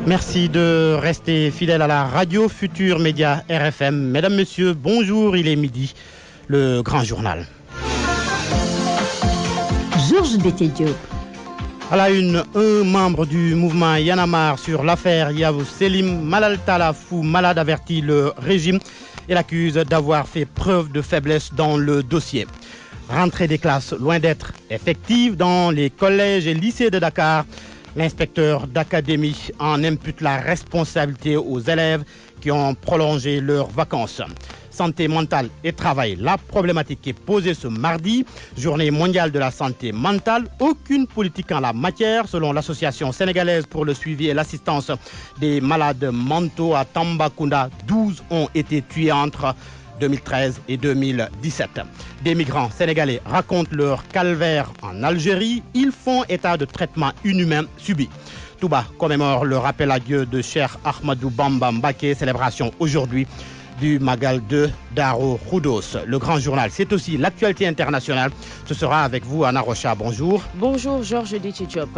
Merci de rester fidèle à la radio Futur Média RFM. Mesdames, Messieurs, bonjour, il est midi, le grand journal. Georges Déthié Diop. À la une, un membre du mouvement Y en a marre sur l'affaire Yavuz Selim, Malal Talla Fou Malade avertit le régime et l'accuse d'avoir fait preuve de faiblesse dans le dossier. Rentrée des classes loin d'être effective dans les collèges et lycées de Dakar. L'inspecteur d'académie en impute la responsabilité aux élèves qui ont prolongé leurs vacances. Santé mentale et travail, la problématique est posée ce mardi, journée mondiale de la santé mentale. Aucune politique en la matière, selon l'association sénégalaise pour le suivi et l'assistance des malades mentaux à Tambacounda. 12 ont été tués entre 2013 et 2017. Des migrants sénégalais racontent leur calvaire en Algérie. Ils font état de traitements inhumains subis. Touba commémore le rappel à Dieu de Cheikh Ahmadou Bamba Mbacké, célébration aujourd'hui du Magal de Daro Khoudoss. Le grand journal, c'est aussi l'actualité internationale. Ce sera avec vous, Anna Rocha. Bonjour. Bonjour, Georges Déthié Diop.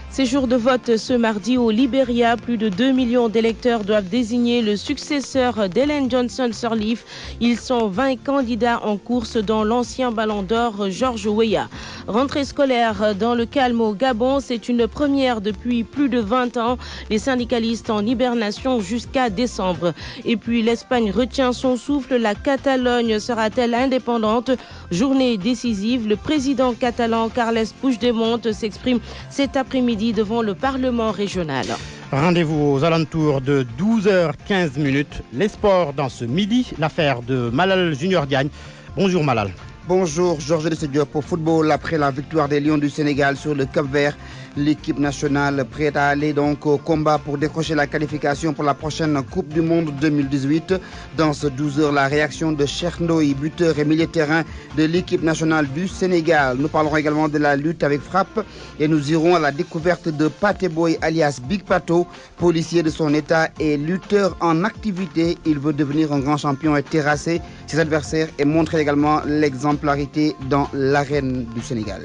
C'est jour de vote ce mardi au Libéria. Plus de 2 millions d'électeurs doivent désigner le successeur d'Ellen Johnson Sirleaf. Ils sont 20 candidats en course dans l'ancien ballon d'or George Weah. Rentrée scolaire dans le calme au Gabon, c'est une première depuis plus de 20 ans. Les syndicalistes en hibernation jusqu'à décembre. Et puis l'Espagne retient son souffle. La Catalogne sera-t-elle indépendante? Journée décisive. Le président catalan Carles Puigdemont s'exprime cet après-midi devant le Parlement régional. Rendez-vous aux alentours de 12h15. Les sports dans ce midi. L'affaire de Malal Junior Diagne. Bonjour Malal. Bonjour Georges Déthié Diop. Au football, après la victoire des Lions du Sénégal sur le Cap-Vert, l'équipe nationale prête à aller donc au combat pour décrocher la qualification pour la prochaine Coupe du Monde 2018. Dans ce 12h, la réaction de Cheikh Ndoye, buteur et milieu de terrain de l'équipe nationale du Sénégal. Nous parlerons également de la lutte avec frappe et nous irons à la découverte de Pathé Boy alias Big Pato, policier de son état et lutteur en activité. Il veut devenir un grand champion et terrasser ses adversaires et montrer également l'exemplarité dans l'arène du Sénégal.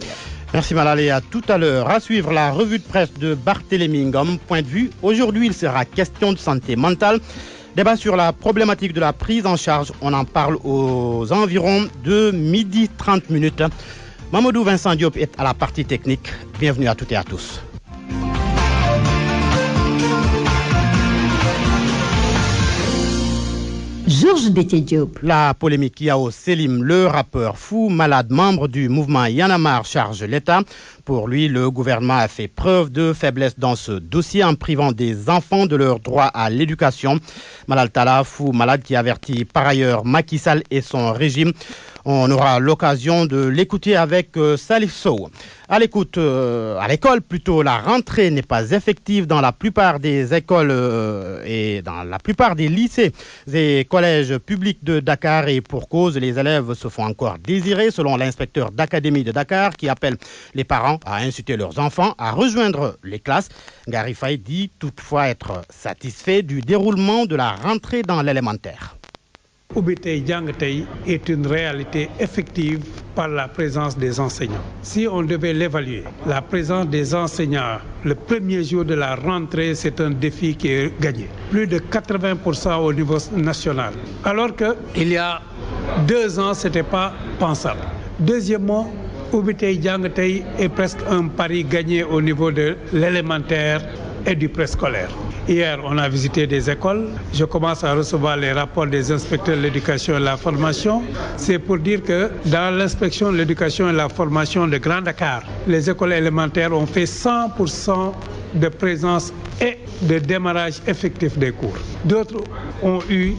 Merci Malal et à tout à l'heure. À suivre la revue de presse de Barthélémy Ngom. Point de vue. Aujourd'hui, il sera question de santé mentale. Débat sur la problématique de la prise en charge. On en parle aux environs de 12h30. Mamadou Vincent Diop est à la partie technique. Bienvenue à toutes et à tous. Georges Déthié Diop. La polémique Yavuz Selim, le rappeur fou malade, membre du mouvement Y en a marre, charge l'État. Pour lui, le gouvernement a fait preuve de faiblesse dans ce dossier en privant des enfants de leur droit à l'éducation. Malal Talla Fou Malade qui avertit par ailleurs Macky Sall et son régime. On aura l'occasion de l'écouter avec Salif Sow. À l'école plutôt, la rentrée n'est pas effective dans la plupart des écoles et dans la plupart des lycées et collèges publics de Dakar et pour cause, les élèves se font encore désirer selon l'inspecteur d'académie de Dakar qui appelle les parents à inciter leurs enfants à rejoindre les classes. Gary Faye dit toutefois être satisfait du déroulement de la rentrée dans l'élémentaire. Ubbi Tay Jàng Tay est une réalité effective par la présence des enseignants. Si on devait l'évaluer, la présence des enseignants le premier jour de la rentrée, c'est un défi qui est gagné. Plus de 80% au niveau national. Alors qu'il y a 2 ans, ce n'était pas pensable. Deuxièmement, Ubbi Tay Jàng Tay est presque un pari gagné au niveau de l'élémentaire et du préscolaire. Hier, on a visité des écoles. Je commence à recevoir les rapports des inspecteurs de l'éducation et de la formation. C'est pour dire que dans l'inspection de l'éducation et de la formation de Grand Dakar, les écoles élémentaires ont fait 100% de présence et de démarrage effectif des cours. D'autres ont eu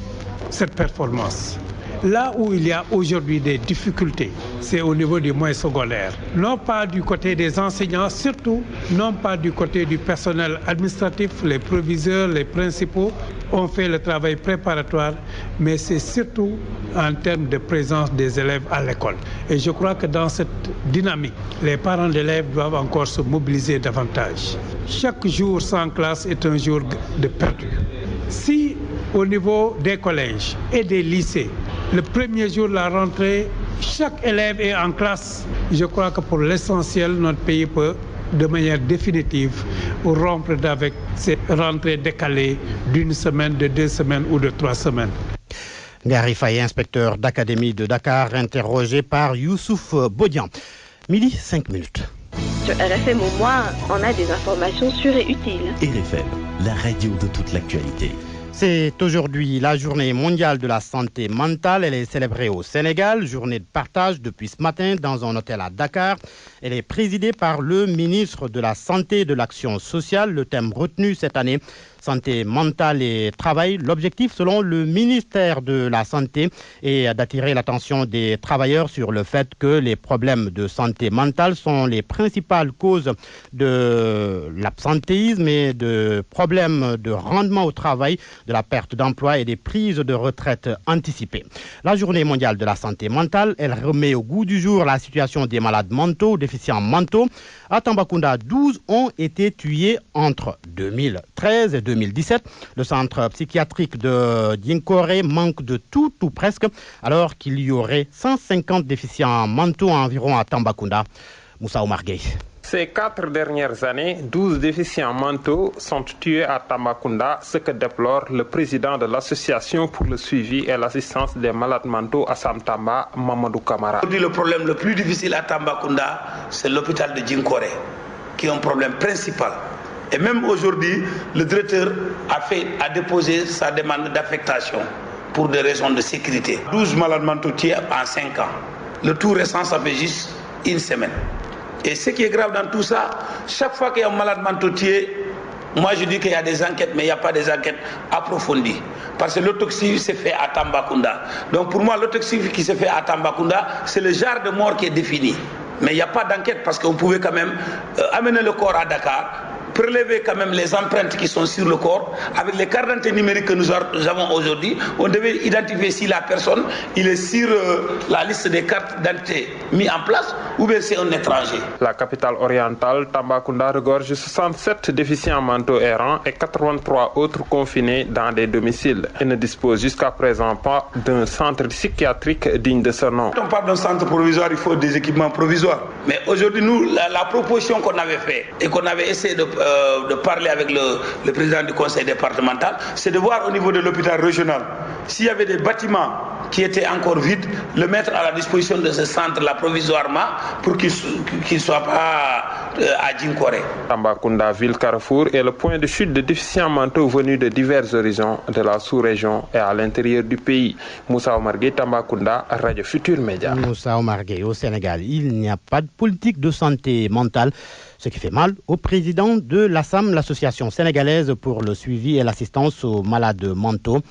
cette performance. Là où il y a aujourd'hui des difficultés, c'est au niveau du moyen secondaire. Non pas du côté des enseignants, surtout non pas du côté du personnel administratif, les proviseurs, les principaux ont fait le travail préparatoire, mais c'est surtout en termes de présence des élèves à l'école. Et je crois que dans cette dynamique, les parents d'élèves doivent encore se mobiliser davantage. Chaque jour sans classe est un jour de perdu. Si au niveau des collèges et des lycées, le premier jour de la rentrée, chaque élève est en classe, je crois que pour l'essentiel, notre pays peut de manière définitive ou rompre avec ces rentrées décalées d'une semaine, de 2 semaines ou de 3 semaines. Gary Faye, inspecteur d'académie de Dakar, interrogé par Youssouf Bodian. 12h05. Sur RFM au moins, on a des informations sûres et utiles. RFM, la radio de toute l'actualité. C'est aujourd'hui la journée mondiale de la santé mentale. Elle est célébrée au Sénégal, journée de partage depuis ce matin dans un hôtel à Dakar. Elle est présidée par le ministre de la Santé et de l'Action sociale. Le thème retenu cette année, santé mentale et travail. L'objectif, selon le ministère de la Santé, est d'attirer l'attention des travailleurs sur le fait que les problèmes de santé mentale sont les principales causes de l'absentéisme et de problèmes de rendement au travail, de la perte d'emploi et des prises de retraite anticipées. La journée mondiale de la santé mentale, elle remet au goût du jour la situation des malades mentaux, déficients mentaux. À Tambacounda, 12 ont été tués entre 2013 et 2017. Le centre psychiatrique de Dinkoré manque de tout ou presque, alors qu'il y aurait 150 déficients mentaux environ à Tambacounda. Moussa Omar Gueye. Ces 4 dernières années, 12 déficients mentaux sont tués à Tambacounda, ce que déplore le président de l'association pour le suivi et l'assistance des malades mentaux à Samtamba, Mamadou Kamara. Aujourd'hui, le problème le plus difficile à Tambacounda, c'est l'hôpital de Dinkoré, qui est un problème principal. Et même aujourd'hui, le directeur a déposé sa demande d'affectation pour des raisons de sécurité. 12 malades mentaux tués en 5 ans. Le tout récent, ça fait juste une semaine. Et ce qui est grave dans tout ça, chaque fois qu'il y a un malade mentaux tué, moi je dis qu'il y a des enquêtes, mais il n'y a pas des enquêtes approfondies. Parce que l'autopsie s'est fait à Tambacounda. Donc pour moi, l'autopsie qui s'est fait à Tambacounda, c'est le genre de mort qui est défini. Mais il n'y a pas d'enquête parce qu'on pouvait quand même amener le corps à Dakar, prélever quand même les empreintes qui sont sur le corps. Avec les cartes d'identité numériques que nous avons aujourd'hui, on devait identifier si la personne il est sur la liste des cartes d'identité mises en place ou bien c'est un étranger. La capitale orientale, Tambacounda, regorge 67 déficients mentaux errants et 83 autres confinés dans des domiciles. Elle ne dispose jusqu'à présent pas d'un centre psychiatrique digne de ce nom. Quand on parle d'un centre provisoire, il faut des équipements provisoires. Mais aujourd'hui, nous, la proposition qu'on avait faite et qu'on avait essayé de parler avec le président du conseil départemental, c'est de voir au niveau de l'hôpital régional s'il y avait des bâtiments qui étaient encore vides, le mettre à la disposition de ce centre-là provisoirement pour qu'il ne soit pas à Dinkoré. Tambacounda, ville carrefour, est le point de chute de déficients mentaux venus de divers horizons de la sous-région et à l'intérieur du pays. Moussa Omar Gueye, Tambacounda, Radio Futur Média. Moussa Omar Gueye, au Sénégal, il n'y a pas de politique de santé mentale, ce qui fait mal au président de l'ASSAM, l'association sénégalaise pour le suivi et l'assistance aux malades mentaux.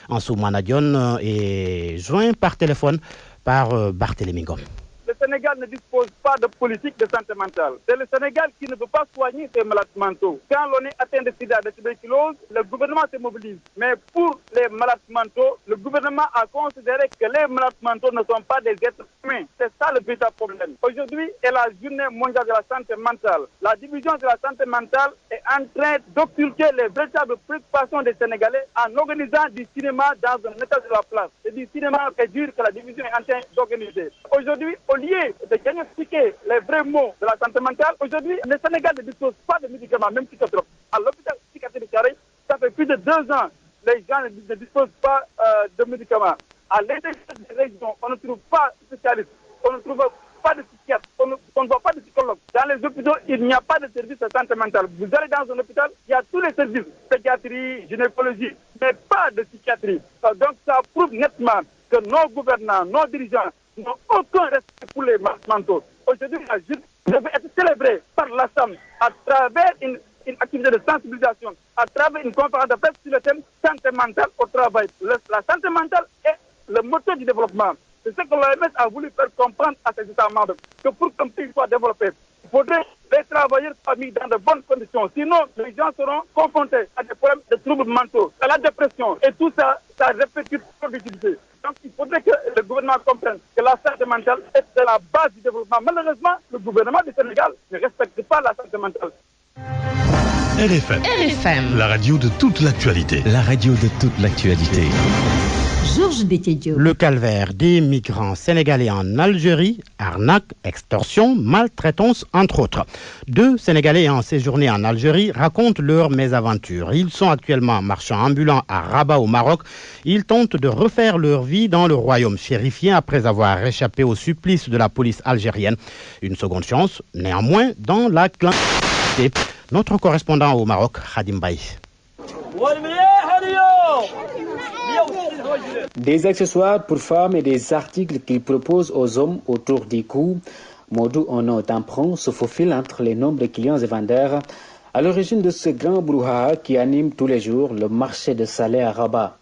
Ansou Manadion est joint par téléphone par Barthélémy Ngom. Le Sénégal ne dispose pas de politique de santé mentale. C'est le Sénégal qui ne veut pas soigner ses malades mentaux. Quand l'on est atteint de sida, de tuberculose, le gouvernement se mobilise. Mais pour les malades mentaux, le gouvernement a considéré que les malades mentaux ne sont pas des êtres humains. C'est ça le véritable problème. Aujourd'hui est la journée mondiale de la santé mentale. La division de la santé mentale est en train d'occulter les véritables préoccupations des Sénégalais en organisant du cinéma dans un état de la place. C'est du cinéma dur que la division est en train d'organiser. Aujourd'hui, au lieu de diagnostiquer les vrais maux de la santé mentale, aujourd'hui, le Sénégal ne dispose pas de médicaments, même psychotropes. À l'hôpital psychiatrique de Thiaroye, ça fait plus de 2 ans, les gens ne disposent pas de médicaments. À l'intérieur des régions, on ne trouve pas de spécialistes, on ne trouve pas de psychiatres, on ne voit pas de psychologues. Dans les hôpitaux, il n'y a pas de service de santé mentale. Vous allez dans un hôpital, il y a tous les services, pédiatrie, gynécologie, mais pas de psychiatrie. Donc ça prouve nettement que nos gouvernants, nos dirigeants n'ont aucun respect pour les malades mentaux. Aujourd'hui, la journée devait être célébrée par l'ASSAM à travers une activité de sensibilisation, à travers une conférence de presse sur le thème santé mentale au travail. La santé mentale est le moteur du développement. C'est ce que l'OMS a voulu faire comprendre à ses États membres, que pour qu'un pays soit développé, il faudrait les travailleurs soient mis dans de bonnes conditions. Sinon, les gens seront confrontés à des problèmes de troubles mentaux, à la dépression, et tout ça, ça répercute la productivité. Donc il faudrait que le gouvernement comprenne que la santé mentale est la base du développement. Malheureusement, le gouvernement du Sénégal ne respecte pas la santé mentale. RFM. La radio de toute l'actualité. La radio de toute l'actualité. Georges Déthié-Diop. Le calvaire des migrants sénégalais en Algérie, arnaque, extorsion, maltraitance, entre autres. 2 Sénégalais ayant séjourné en Algérie racontent leur mésaventure. Ils sont actuellement marchands ambulants à Rabat au Maroc. Ils tentent de refaire leur vie dans le royaume chérifien après avoir échappé au supplice de la police algérienne. Une seconde chance, néanmoins, dans la clandestinité. Notre correspondant au Maroc, Khadim Baye. Des accessoires pour femmes et des articles qu'il propose aux hommes autour du cou. Modou, en nom d'emprunt, se faufile entre les nombreux clients et vendeurs à l'origine de ce grand brouhaha qui anime tous les jours le marché de Salé à Rabat.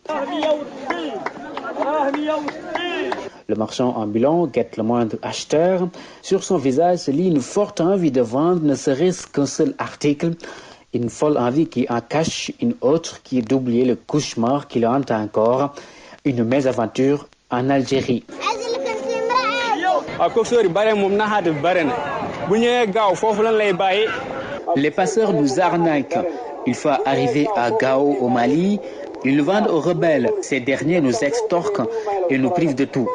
Le marchand ambulant guette le moindre acheteur. Sur son visage se lit une forte envie de vendre, ne serait-ce qu'un seul article. Une folle envie qui en cache une autre qui est d'oublier le cauchemar qui le hante encore. Une mésaventure en Algérie. Les passeurs nous arnaquent. Il faut arriver à Gao au Mali. Ils nous vendent aux rebelles. Ces derniers nous extorquent et nous privent de tout.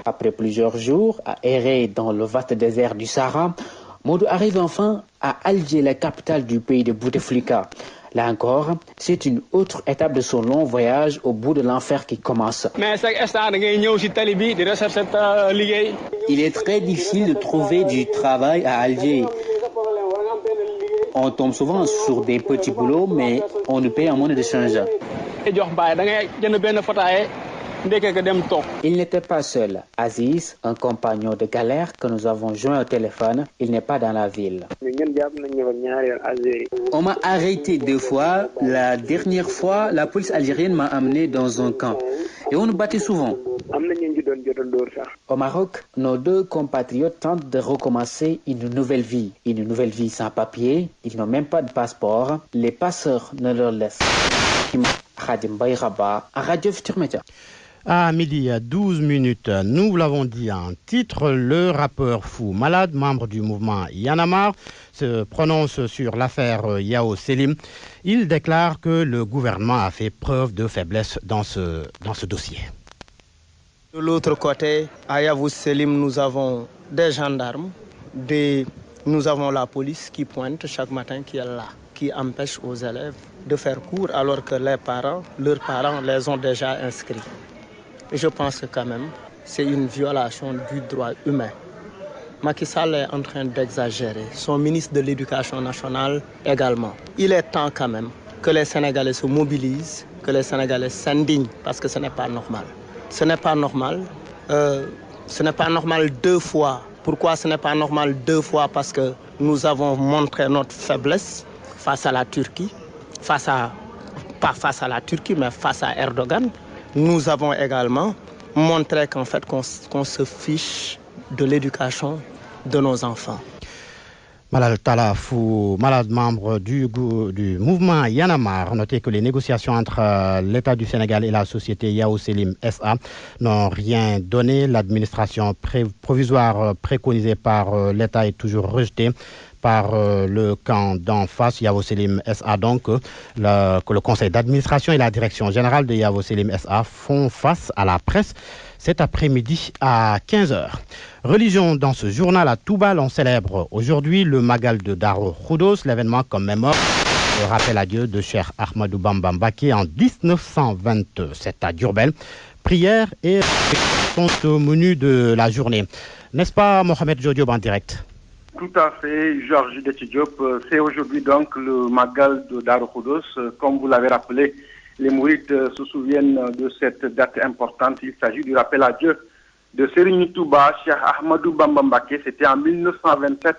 Après plusieurs jours à errer dans le vaste désert du Sahara, Modou arrive enfin à Alger, la capitale du pays de Bouteflika. Là encore, c'est une autre étape de son long voyage au bout de l'enfer qui commence. Il est très difficile de trouver du travail à Alger. On tombe souvent sur des petits boulots, mais on nous paye en monnaie de change. Il n'était pas seul. Aziz, un compagnon de galère que nous avons joint au téléphone, il n'est pas dans la ville. On m'a arrêté 2 fois. La dernière fois, la police algérienne m'a amené dans un camp. Et on nous battait souvent. Au Maroc, nos 2 compatriotes tentent de recommencer une nouvelle vie. Une nouvelle vie sans papier. Ils n'ont même pas de passeport. Les passeurs ne leur laissent. Khadim Baye, Rabat, à Radio Futur Média. À midi à 12 minutes, nous vous l'avons dit en titre, le rappeur Fou Malade, membre du mouvement Y en a marre, se prononce sur l'affaire Yao Selim. Il déclare que le gouvernement a fait preuve de faiblesse dans ce dossier. De l'autre côté, à Yao Selim, nous avons des gendarmes, nous avons la police qui pointe chaque matin, qui est là, qui empêche aux élèves de faire cours alors que leurs parents les ont déjà inscrits. Je pense que quand même, c'est une violation du droit humain. Macky Sall est en train d'exagérer, son ministre de l'Éducation nationale également. Il est temps quand même que les Sénégalais se mobilisent, que les Sénégalais s'indignent, parce que ce n'est pas normal. Ce n'est pas normal. Ce n'est pas normal 2 fois. Pourquoi ce n'est pas normal 2 fois? Parce que nous avons montré notre faiblesse face à la Turquie, pas face à la Turquie, mais face à Erdogan. Nous avons également montré qu'en fait, qu'on se fiche de l'éducation de nos enfants. Malal Talafou, malade membre du mouvement Y en a marre, notez que les négociations entre l'État du Sénégal et la société Yao Selim SA n'ont rien donné. L'administration provisoire préconisée par l'État est toujours rejetée par le camp d'en face, Yao Selim SA. Donc, que le conseil d'administration et la direction générale de Yao Selim SA font face à la presse cet après-midi à 15h. Religion dans ce journal à Touba, on célèbre aujourd'hui le Magal de Daro Khoudoss. L'événement commémore le rappel à Dieu de Cheikh Ahmadou Bamba Mbacké en 1927 à Diourbel. Prières et sont au menu de la journée. N'est-ce pas, Mohamed Diop en direct? Tout à fait, Georges Déthié-Diop. C'est aujourd'hui donc le Magal de Daro Khoudoss. Comme vous l'avez rappelé, les mourides se souviennent de cette date importante. Il s'agit du rappel à Dieu de Serigne Touba, Cheikh Ahmadou Bamba Mbacké. C'était en 1927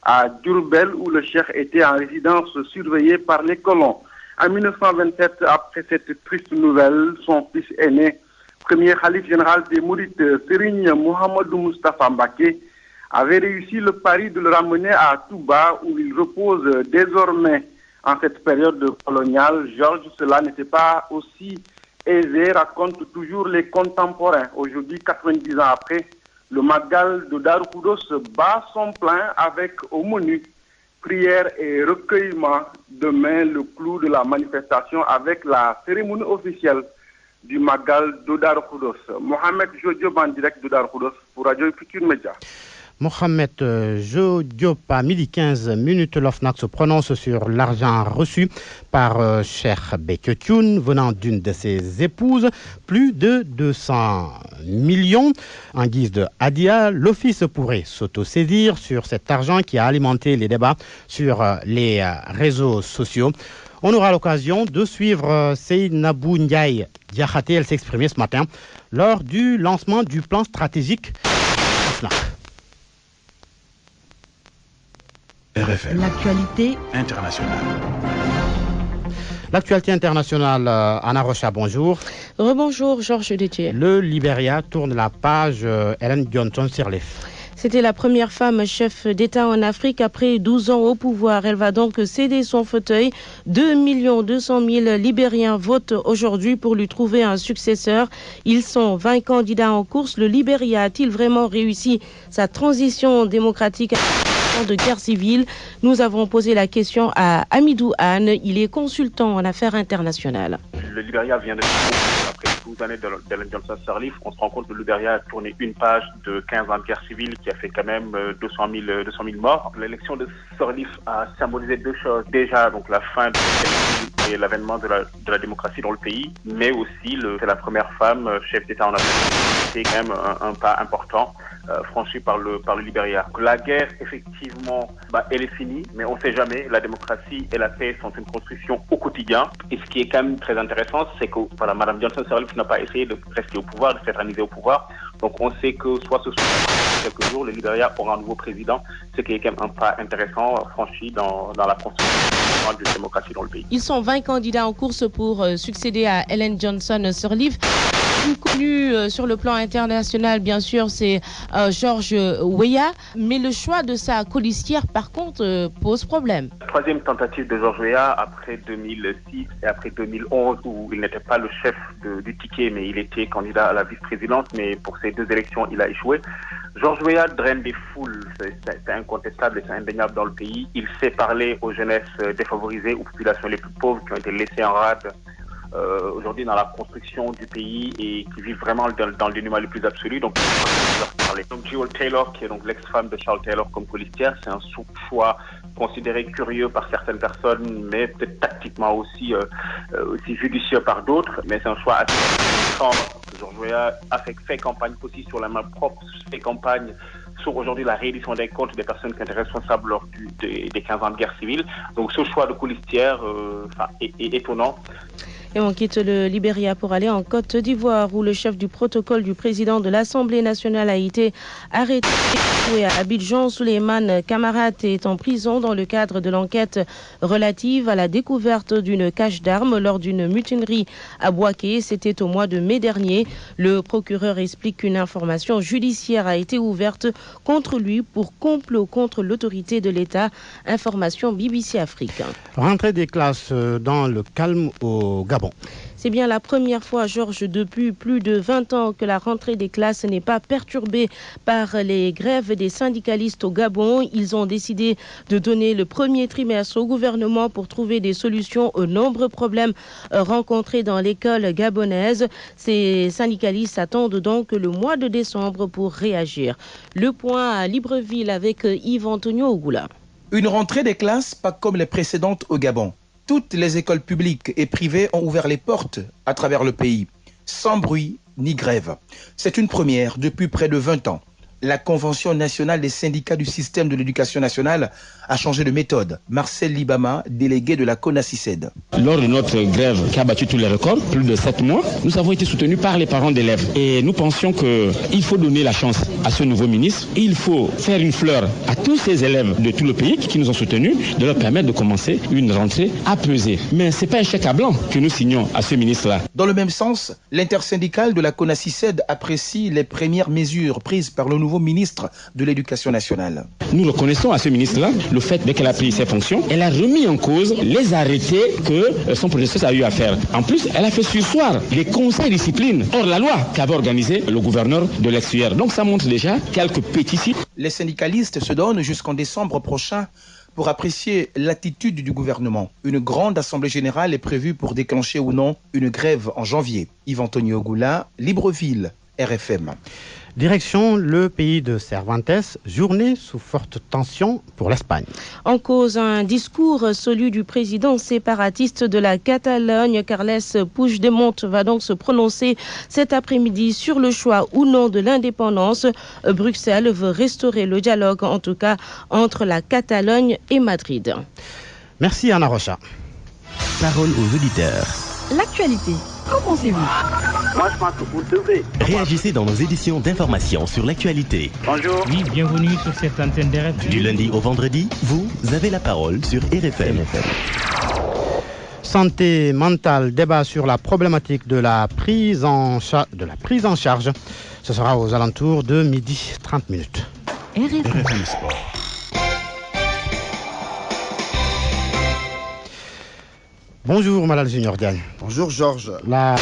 à Diourbel où le cheikh était en résidence surveillé par les colons. En 1927, après cette triste nouvelle, son fils aîné, premier khalife général des mourides, Serigne Mohamedou Moustapha Mbacké, avait réussi le pari de le ramener à Touba où il repose désormais. En cette période coloniale, Georges, cela n'était pas aussi aisé, racontent toujours les contemporains. Aujourd'hui, 90 ans après, le Magal de Daro Khoudoss bat son plein avec au menu prière et recueillement. Demain, le clou de la manifestation avec la cérémonie officielle du Magal de Darou Khoudoss. Mohamed Diop en direct de Darou Khoudoss pour Radio Futur Média. Mohamed Diop, à 12h15, l'OFNAC se prononce sur l'argent reçu par Cheikh Beketioun venant d'une de ses épouses, plus de 200 millions. En guise de hadia, l'office pourrait s'autosaisir sur cet argent qui a alimenté les débats sur les réseaux sociaux. On aura l'occasion de suivre Seynabou Ndiaye Diakhaté. Elle s'est exprimée ce matin lors du lancement du plan stratégique OFNAC. RFM. L'actualité internationale. L'actualité internationale, Anna Rocha, bonjour. Rebonjour, Georges Détier. Le Libéria tourne la page, Ellen Johnson Sirleaf. C'était la première femme chef d'État en Afrique après 12 ans au pouvoir. Elle va donc céder son fauteuil. 2 200 000 Libériens votent aujourd'hui pour lui trouver un successeur. Ils sont 20 candidats en course. Le Libéria a-t-il vraiment réussi sa transition démocratique de guerre civile? Nous avons posé la question à Amidou Anne. Il est consultant en affaires internationales. Le Libéria vient de après 12 années d'Ellen Johnson Sirleaf. On se rend compte que le Libéria a tourné une page de 15 ans de guerre civile qui a fait quand même 200 000 morts. L'élection de Sirleaf a symbolisé deux choses. Déjà, donc la fin de et l'avènement de la démocratie dans le pays, mais aussi c'est la première femme chef d'État en Afrique. C'est quand même un pas important franchi par le Libéria. La guerre, effectivement, elle est finie, mais on ne sait jamais. La démocratie et la paix sont une construction au quotidien. Et ce qui est quand même très intéressant, c'est que Mme Johnson Sirleaf n'a pas essayé de rester au pouvoir, de s'éterniser au pouvoir. Donc on sait que soit ce soit quelques jours, le Libéria aura un nouveau président, ce qui est quand même un pas intéressant franchi dans la construction de la démocratie dans le pays. Ils sont 20 candidats en course pour succéder à Ellen Johnson Sirleaf. Plus connu sur le plan international, bien sûr, c'est George Weah, mais le choix de sa colistière, par contre, pose problème. Troisième tentative de George Weah après 2006 et après 2011, où il n'était pas le chef du ticket, mais il était candidat à la vice-présidence, mais pour ces deux élections, il a échoué. George Weah draine des foules, c'est incontestable et c'est indéniable dans le pays. Il sait parler aux jeunesses défavorisées, aux populations les plus pauvres qui ont été laissées en rade aujourd'hui dans la construction du pays et qui vivent vraiment dans le dénuement le plus absolu. Donc, Jewel Taylor, qui est donc l'ex-femme de Charles Taylor comme colistière, c'est un choix considéré curieux par certaines personnes, mais peut-être tactiquement aussi judicieux par d'autres. Mais c'est un choix assez intéressant. George Weah a fait campagne aussi sur la main propre, fait campagne sur aujourd'hui la réédition des comptes des personnes qui étaient responsables lors des 15 ans de guerre civile. Donc ce choix de colistière est étonnant. Et on quitte le Libéria pour aller en Côte d'Ivoire où le chef du protocole du président de l'Assemblée nationale a été arrêté. À Abidjan, Souleymane Camara est en prison dans le cadre de l'enquête relative à la découverte d'une cache d'armes lors d'une mutinerie à Bouaké. C'était au mois de mai dernier. Le procureur explique qu'une information judiciaire a été ouverte contre lui pour complot contre l'autorité de l'État. Information BBC Afrique. Rentrée des classes dans le calme au Gabon. C'est bien la première fois, Georges, depuis plus de 20 ans que la rentrée des classes n'est pas perturbée par les grèves des syndicalistes au Gabon. Ils ont décidé de donner le premier trimestre au gouvernement pour trouver des solutions aux nombreux problèmes rencontrés dans l'école gabonaise. Ces syndicalistes attendent donc le mois de décembre pour réagir. Le point à Libreville avec Yves-Antonio Ogoula. Une rentrée des classes pas comme les précédentes au Gabon. Toutes les écoles publiques et privées ont ouvert les portes à travers le pays, sans bruit ni grève. C'est une première depuis près de 20 ans. La Convention nationale des syndicats du système de l'éducation nationale a changé de méthode. Marcel Libama, délégué de la CONACYCED. Lors de notre grève qui a battu tous les records, plus de 7 mois, nous avons été soutenus par les parents d'élèves. Et nous pensions qu'il faut donner la chance à ce nouveau ministre. Il faut faire une fleur à tous ces élèves de tout le pays qui nous ont soutenus, de leur permettre de commencer une rentrée apaisée. Mais ce n'est pas un chèque à blanc que nous signons à ce ministre-là. Dans le même sens, l'intersyndicale de la CONACYCED apprécie les premières mesures prises par le nouveau ministre de l'Éducation nationale. Nous reconnaissons à ce ministre-là le fait dès qu'elle a pris ses fonctions, elle a remis en cause les arrêtés que son prédécesseur a eu à faire. En plus, elle a fait surseoir les conseils de discipline hors la loi qu'avait organisé le gouverneur de l'ex-UR. Donc ça montre déjà quelques petits signes. Les syndicalistes se donnent jusqu'en décembre prochain pour apprécier l'attitude du gouvernement. Une grande assemblée générale est prévue pour déclencher ou non une grève en janvier. Yves-Antonio Goula, Libreville, RFM. Direction le pays de Cervantes, journée sous forte tension pour l'Espagne. En cause, un discours, celui du président séparatiste de la Catalogne, Carles Puigdemont, va donc se prononcer cet après-midi sur le choix ou non de l'indépendance. Bruxelles veut restaurer le dialogue, en tout cas, entre la Catalogne et Madrid. Merci Anna Rocha. Parole aux auditeurs. L'actualité, qu'en pensez-vous? Moi, je pense que vous devez. Réagissez dans nos éditions d'information sur l'actualité. Bonjour. Oui, bienvenue sur cette antenne d'RFM. Du lundi au vendredi, vous avez la parole sur RFM. Santé mentale, débat sur la problématique de la prise en charge. Ce sera aux alentours de 12h30. RFM Sport. Bonjour Malal Junior Diagne. Bonjour Georges. La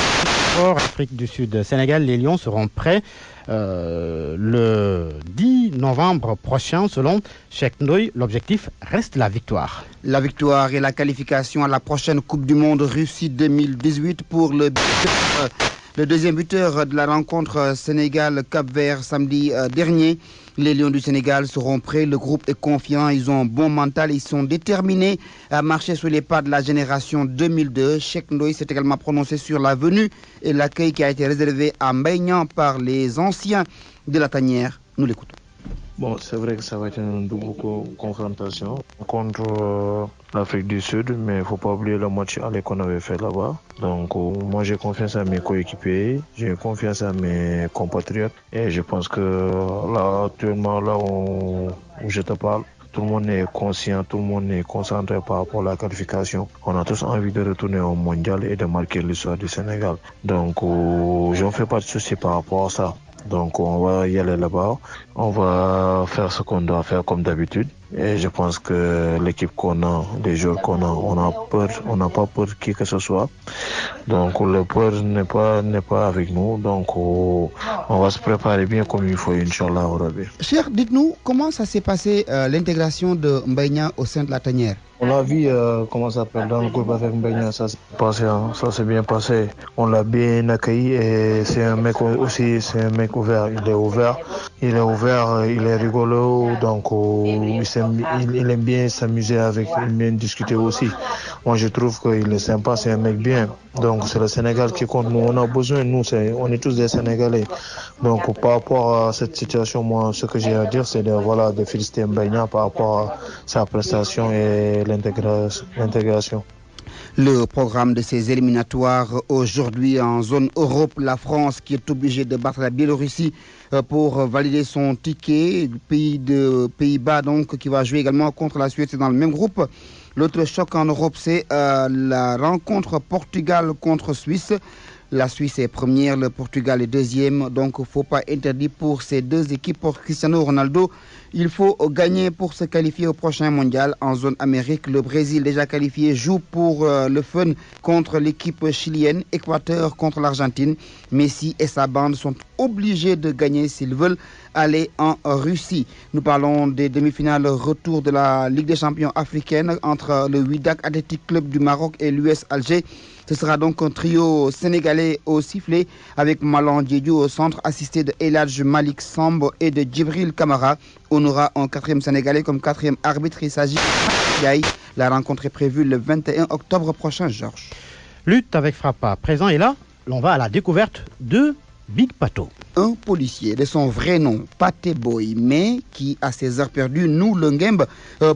Afrique du Sud, Sénégal, les Lions seront prêts le 10 novembre prochain selon Cheikh Ndoye. L'objectif reste la victoire. La victoire et la qualification à la prochaine Coupe du Monde Russie 2018 pour le deuxième buteur de la rencontre Sénégal-Cap-Vert samedi dernier. Les Lions du Sénégal seront prêts, le groupe est confiant, ils ont un bon mental, ils sont déterminés à marcher sur les pas de la génération 2002. Cheikh Ndoye s'est également prononcé sur la venue et l'accueil qui a été réservé à Mbaye Niang par les anciens de la tanière. Nous l'écoutons. Bon, c'est vrai que ça va être une double confrontation contre l'Afrique du Sud, mais il ne faut pas oublier le match aller qu'on avait fait là-bas. Donc, moi, j'ai confiance à mes coéquipiers, j'ai confiance à mes compatriotes, et je pense que là, actuellement, là où je te parle, tout le monde est conscient, tout le monde est concentré par rapport à la qualification. On a tous envie de retourner au mondial et de marquer l'histoire du Sénégal. Donc, je ne fais pas de soucis par rapport à ça. Donc on va y aller là-bas, on va faire ce qu'on doit faire comme d'habitude. Et je pense que l'équipe qu'on a, les joueurs qu'on a, on n'a pas peur de qui que ce soit. Donc le peur n'est pas avec nous. Donc on va se préparer bien comme il faut, Inch'Allah. Cher, dites-nous comment ça s'est passé l'intégration de Mbaye Niang au sein de la tanière. On l'a vu comment ça s'appelle dans le groupe avec Mbaye Niang, ça s'est passé, ça s'est bien passé. On l'a bien accueilli et c'est un mec aussi, c'est un mec ouvert. Il est rigolo, donc il aime bien s'amuser avec, il aime bien discuter aussi. Moi je trouve qu'il est sympa, c'est un mec bien. Donc c'est le Sénégal qui compte. Nous on a besoin, on est tous des Sénégalais. Donc par rapport à cette situation, moi ce que j'ai à dire c'est de féliciter Mbaye Niang par rapport à sa prestation et l'intégration. Le programme de ces éliminatoires aujourd'hui en zone Europe, la France qui est obligée de battre la Biélorussie pour valider son ticket, le Pays-Bas donc qui va jouer également contre la Suède, c'est dans le même groupe. L'autre choc en Europe, c'est la rencontre Portugal contre Suisse. La Suisse est première, le Portugal est deuxième, donc il ne faut pas interdire pour ces deux équipes. Pour Cristiano Ronaldo, il faut gagner pour se qualifier au prochain mondial. En zone Amérique, le Brésil déjà qualifié joue pour le fun contre l'équipe chilienne, Équateur contre l'Argentine. Messi et sa bande sont obligés de gagner s'ils veulent aller en Russie. Nous parlons des demi-finales retour de la Ligue des champions africaine entre le Wydad Athletic Club du Maroc et l'US Alger. Ce sera donc un trio sénégalais au sifflet avec Malan Diédiou au centre assisté de El Hadj Malik Samb et de Djibril Kamara. On aura un quatrième sénégalais comme quatrième arbitre. Il s'agit de Yaï. La rencontre est prévue le 21 octobre prochain, Georges. Lutte avec Frappa, présent et là, l'on va à la découverte de Big Pato. Un policier de son vrai nom, Pathé Boy, mais qui, à ses heures perdues, noue le ngembe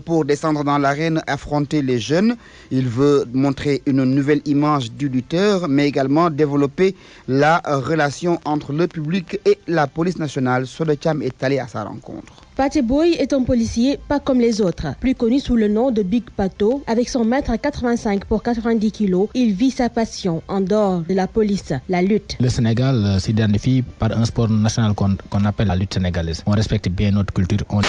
pour descendre dans l'arène, affronter les jeunes. Il veut montrer une nouvelle image du lutteur, mais également développer la relation entre le public et la police nationale. Sodecham est allé à sa rencontre. Pathé Boy est un policier pas comme les autres, plus connu sous le nom de Big Pato. Avec son mètre à 85 pour 90 kilos, il vit sa passion en dehors de la police, la lutte. Le Sénégal s'identifie par un sport national qu'on appelle la lutte sénégalaise. On respecte bien notre culture, on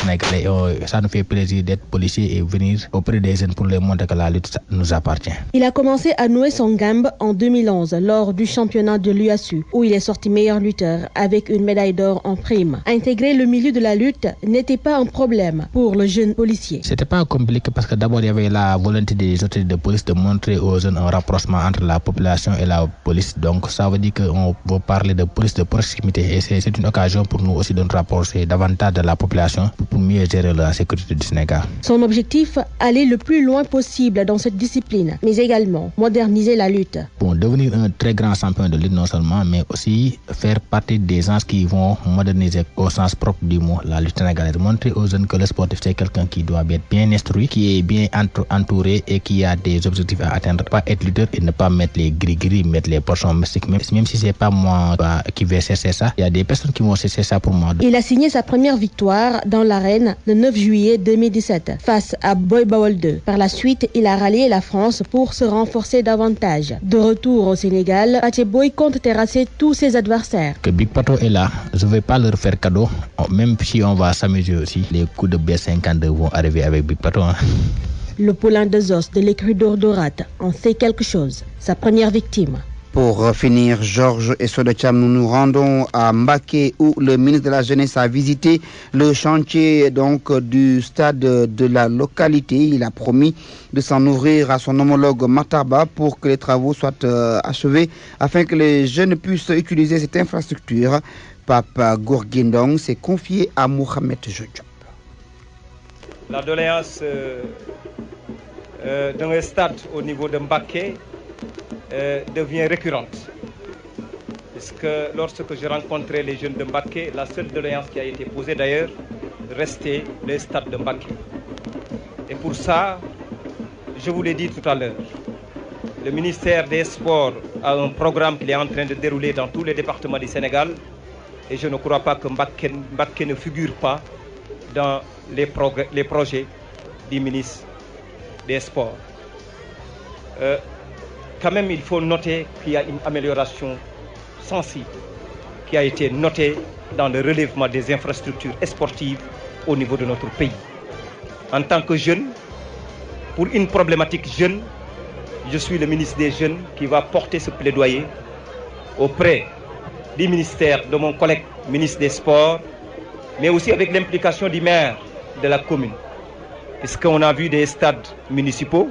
sénégalais. Ça nous fait plaisir d'être policier et venir auprès des jeunes pour les montrer que la lutte nous appartient. Il a commencé à nouer son gambe en 2011 lors du championnat de l'UASU où il est sorti meilleur lutteur avec une médaille d'or en prime. Intégrer le milieu de la lutte n'était pas un problème pour le jeune policier. C'était pas compliqué parce que d'abord il y avait la volonté des autorités de police de montrer aux jeunes un rapprochement entre la population et la police. Donc ça veut dire qu'on veut parler de police de proximité et c'est une occasion pour nous aussi de nous rapprocher davantage de la population pour mieux gérer la sécurité du Sénégal. Son objectif, aller le plus loin possible dans cette discipline, mais également moderniser la lutte. Bon, devenir un très grand champion de lutte non seulement, mais aussi faire partie des gens qui vont moderniser au sens propre du mot la lutte sénégalaise. Montrer aux jeunes que le sportif c'est quelqu'un qui doit être bien instruit, qui est bien entouré et qui a des objectifs à atteindre. Pas être lutteur et ne pas mettre les gris-gris, mettre les portions mystiques. Même si c'est pas moi qui vais chercher ça, il y a des personnes qui vont chercher ça pour moi. Il a signé sa première victoire dans l'arène le 9 juillet 2017 face à Boy Bawol 2. Par la suite, il a rallié la France pour se renforcer davantage. De retour au Sénégal, Pathé Boy compte terrasser tous ses adversaires. Que Big Pato est là, je ne vais pas leur faire cadeau, même si on va s'amuser aussi. Les coups de B52 vont arriver avec Big Pato. Le poulain de Zos de l'écurie d'Ordorat en sait quelque chose. Sa première victime. Pour finir, Georges et Sodecham, nous nous rendons à Mbaké où le ministre de la Jeunesse a visité le chantier du stade de la localité. Il a promis de s'en ouvrir à son homologue Mataba pour que les travaux soient achevés afin que les jeunes puissent utiliser cette infrastructure. Papa Gourguindong s'est confié à Mohamed Jojo. La doléance d'un stade au niveau de Mbaké devient récurrente. Puisque lorsque j'ai rencontré les jeunes de Mbaké, la seule doléance qui a été posée d'ailleurs restait le stade de Mbaké. Et pour ça, je vous l'ai dit tout à l'heure, le ministère des Sports a un programme qu'il est en train de dérouler dans tous les départements du Sénégal et je ne crois pas que Mbaké ne figure pas dans les projets du ministre des Sports. Quand même, il faut noter qu'il y a une amélioration sensible qui a été notée dans le relèvement des infrastructures sportives au niveau de notre pays. En tant que jeune, pour une problématique jeune, je suis le ministre des Jeunes qui va porter ce plaidoyer auprès du ministère de mon collègue ministre des Sports, mais aussi avec l'implication du maire de la commune, puisqu'on a vu des stades municipaux.